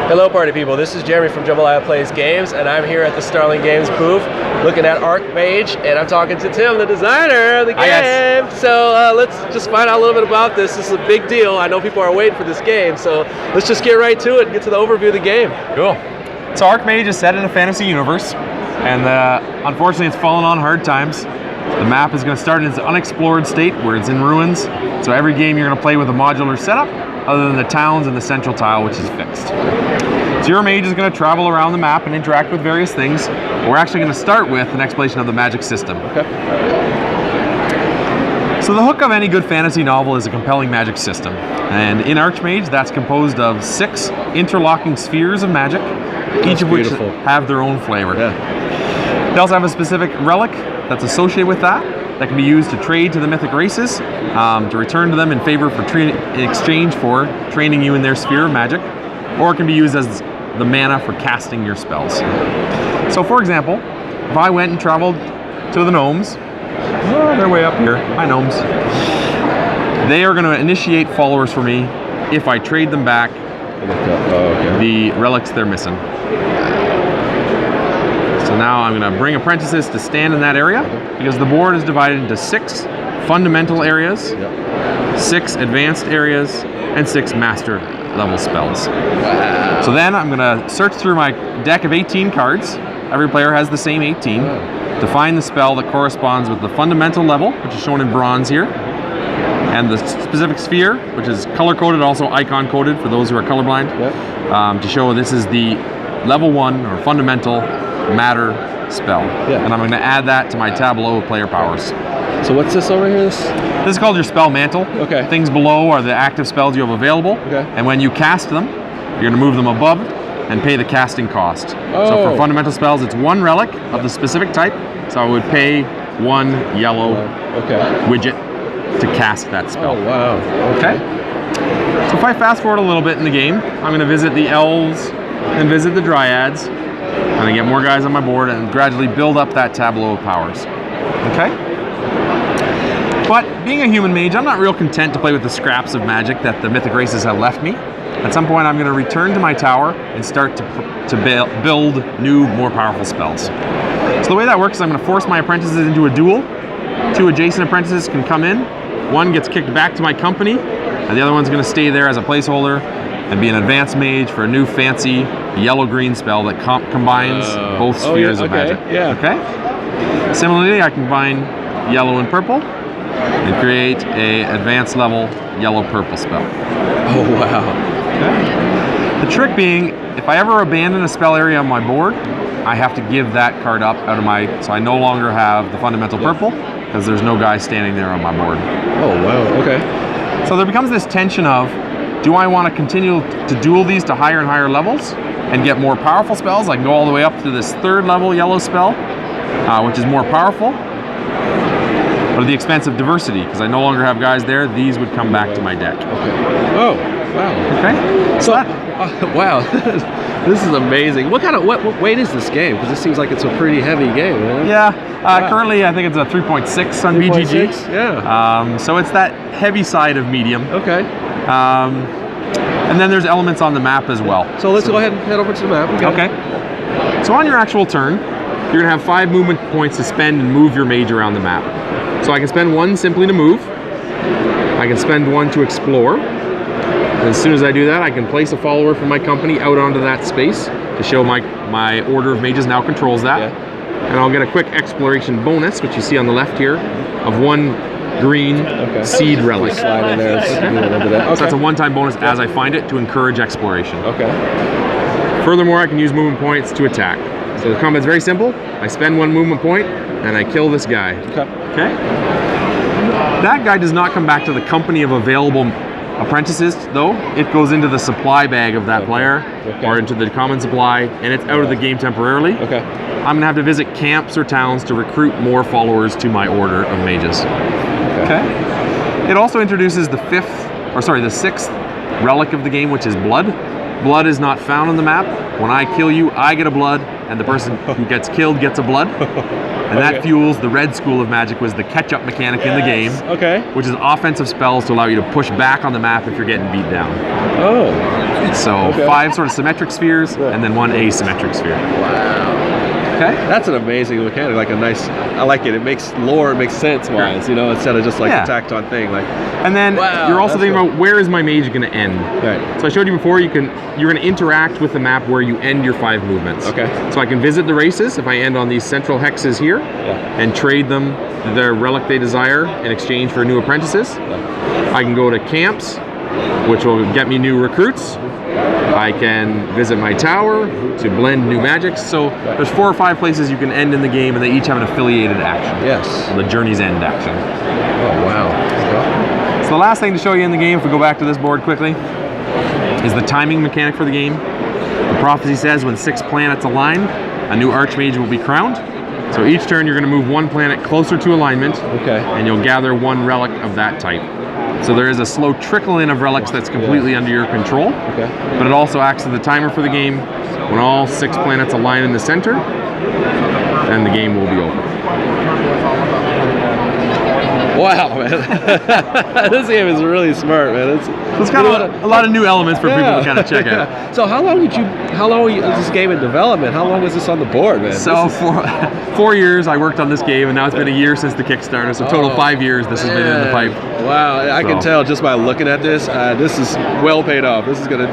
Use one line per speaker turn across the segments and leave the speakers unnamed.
Hello party people, this is Jeremy from Jambalaya Plays Games, and I'm here at the Starling Games booth looking at Archmage, and I'm talking to Tim, the designer of the game. So let's just find out a little bit about this. This is a big deal. I know people are waiting for this game, so let's just get right to it and get to the overview of the game.
Cool. So Archmage is set in a fantasy universe, and unfortunately it's fallen on hard times. The map is going to start in its unexplored state where it's in ruins, so every game you're going to play with a modular setup other than the towns and the central tile, which is fixed. So your mage is going to travel around the map and interact with various things. We're actually going to start with an explanation of the magic system.
Okay.
So the hook of any good fantasy novel is a compelling magic system, and in Archmage that's composed of 6 interlocking spheres of magic, each of which have their own flavor.
Yeah.
They also have a specific relic that's associated with that can be used to trade to the mythic races, to return to them in favor in exchange for training you in their sphere of magic, or it can be used as the mana for casting your spells. So for example, if I went and traveled to the gnomes, they're way up here, hi gnomes, they are going to initiate followers for me if I trade them back the relics they're missing. So now I'm going to bring apprentices to stand in that area, because the board is divided into 6 fundamental areas, 6 advanced areas, and 6 master level spells.
Wow.
So then I'm going to search through my deck of 18 cards. Every player has the same 18 to find the spell that corresponds with the fundamental level, which is shown in bronze here, and the specific sphere, which is color-coded, also icon-coded for those who are colorblind, to show this is the level 1 or fundamental matter spell. And I'm going to add that to my tableau of player powers.
So what's this over here?
This is called your spell mantle.
Okay.
Things below are the active spells you have available.
Okay. And
when you cast them, you're going to move them above and pay the casting cost. So for fundamental spells, it's 1 relic of the specific type. So I would pay 1 yellow widget to cast that spell.
Oh, wow.
Okay. So if I fast forward a little bit in the game, I'm going to visit the elves and visit the dryads. I'm going to get more guys on my board and gradually build up that tableau of powers. Okay? But being a human mage, I'm not real content to play with the scraps of magic that the mythic races have left me. At some point I'm going to return to my tower and start to build new, more powerful spells. So the way that works is I'm going to force my apprentices into a duel. 2 adjacent apprentices can come in. 1 gets kicked back to my company, and the other one's going to stay there as a placeholder and be an advanced mage for a new fancy yellow-green spell that combines both spheres of magic. Okay? Similarly, I combine yellow and purple and create a advanced level yellow-purple spell.
Oh, wow.
Okay? The trick being, if I ever abandon a spell area on my board, I have to give that card up out of my, so I no longer have the fundamental purple, because there's no guy standing there on my board.
Oh, wow, okay.
So there becomes this tension of, do I want to continue to duel these to higher and higher levels and get more powerful spells? I can go all the way up to this 3rd level yellow spell, which is more powerful, but at the expense of diversity, because I no longer have guys there. These would come back to my deck.
Okay. Oh, wow.
Okay.
So wow, this is amazing. What weight is this game? Because it seems like it's a pretty heavy game. Man.
Yeah. Currently, I think it's a 3.6 on BGG.
Yeah.
So it's that heavy side of medium.
Okay.
And then there's elements on the map as well.
So let's go ahead and head over to the map.
Okay. So on your actual turn, you're going to have 5 movement points to spend and move your mage around the map. So I can spend 1 simply to move. I can spend 1 to explore. And as soon as I do that, I can place a follower from my company out onto that space to show my order of mages now controls that. And I'll get a quick exploration bonus, which you see on the left here, of 1 green seed relic.
Slide in there.
So that's a one-time bonus as I find it to encourage exploration.
Okay.
Furthermore, I can use movement points to attack. So the combat's very simple. I spend 1 movement point and I kill this guy. Okay. That guy does not come back to the company of available apprentices, though. It goes into the supply bag of that player, or into the common supply, and it's out of the game temporarily.
Okay.
I'm going to have to visit camps or towns to recruit more followers to my order of mages. Okay. It also introduces the 6th relic of the game, which is blood. Blood is not found on the map. When I kill you, I get a blood, and the person who gets killed gets a blood. And that fuels the red school of magic, was the catch-up mechanic in the game.
Okay.
Which is offensive spells to allow you to push back on the map if you're getting beat down.
Oh.
So 5 sort of symmetric spheres, and then 1 asymmetric sphere.
Wow.
Okay.
That's an amazing mechanic. Like a nice. I like it. It makes sense wise. You know, instead of just like a tacked on thing. Like.
And then you're also thinking about where is my mage going to end.
Right.
So I showed you before. You're going to interact with the map where you end your 5 movements.
Okay.
So I can visit the races if I end on these central hexes here, and trade them their relic they desire in exchange for new apprentices. I can go to camps, which will get me new recruits. I can visit my tower to blend new magics. So there's 4 or 5 places you can end in the game, and they each have an affiliated action.
Yes.
The Journey's End action.
Oh, wow.
So the last thing to show you in the game, if we go back to this board quickly, is the timing mechanic for the game. The prophecy says when 6 planets align, a new Archmage will be crowned. So each turn you're going to move 1 planet closer to alignment, and you'll gather 1 relic of that type. So there is a slow trickle in of relics that's completely under your control, but it also acts as the timer for the game. When all 6 planets align in the center, then the game will be over.
Wow, man. This game is really smart, man.
It's got a lot of new elements for people to kind of check out.
So how long is this game in development? How long was this on the board, man?
So for 4 years I worked on this game, and now it's been a year since the Kickstarter, so total 5 years this has been in the pipe.
Wow, I can tell just by looking at this, this is well paid off. This is gonna,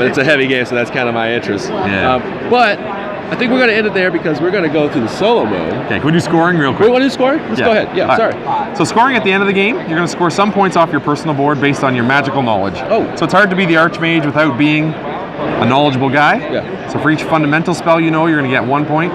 it's a heavy game, so that's kind of my interest. But I think we're going to end it there because we're going to go through the solo mode.
Okay, can we do scoring real quick?
We want to do scoring? Let's go ahead. Yeah, sorry.
So scoring at the end of the game, you're going to score some points off your personal board based on your magical knowledge. So it's hard to be the Archmage without being a knowledgeable guy. So for each fundamental spell you know, you're going to get 1 point.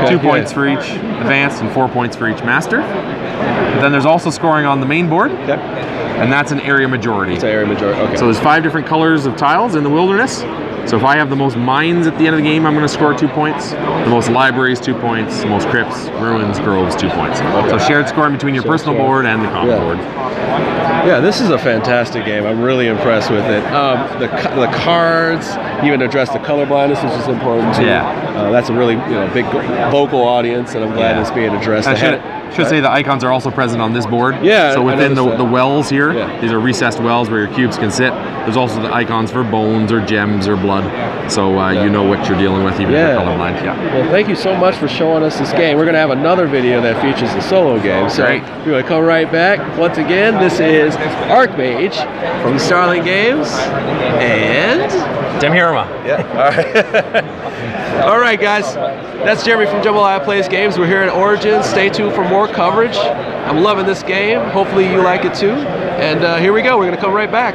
2 points for each advanced, and 4 points for each master. Then there's also scoring on the main board. And that's an area majority.
It's an area majority,
So there's 5 different colors of tiles in the wilderness. So if I have the most mines at the end of the game, I'm going to score 2 points. The most libraries, 2 points. The most crypts, ruins, groves, 2 points. So shared scoring between your personal board and the common board.
Yeah, this is a fantastic game. I'm really impressed with it. The cards even address the color blindness, which is important too. That's a really big vocal audience, and I'm glad it's being addressed.
I should say the icons are also present on this board. So within the wells here, these are recessed wells where your cubes can sit. There's also the icons for bones or gems or blood. So you know what you're dealing with, even if you're colorblind.
Well, thank you so much for showing us this game. We're going to have another video that features the solo game. So we're going to come right back. Once again, this is Archmage from Starling Games and
Tim Heerema.
All right, guys. That's Jeremy from Jambalaya Plays Games. We're here at Origins. Stay tuned for more coverage. I'm loving this game. Hopefully you like it too. And here we go. We're going to come right back.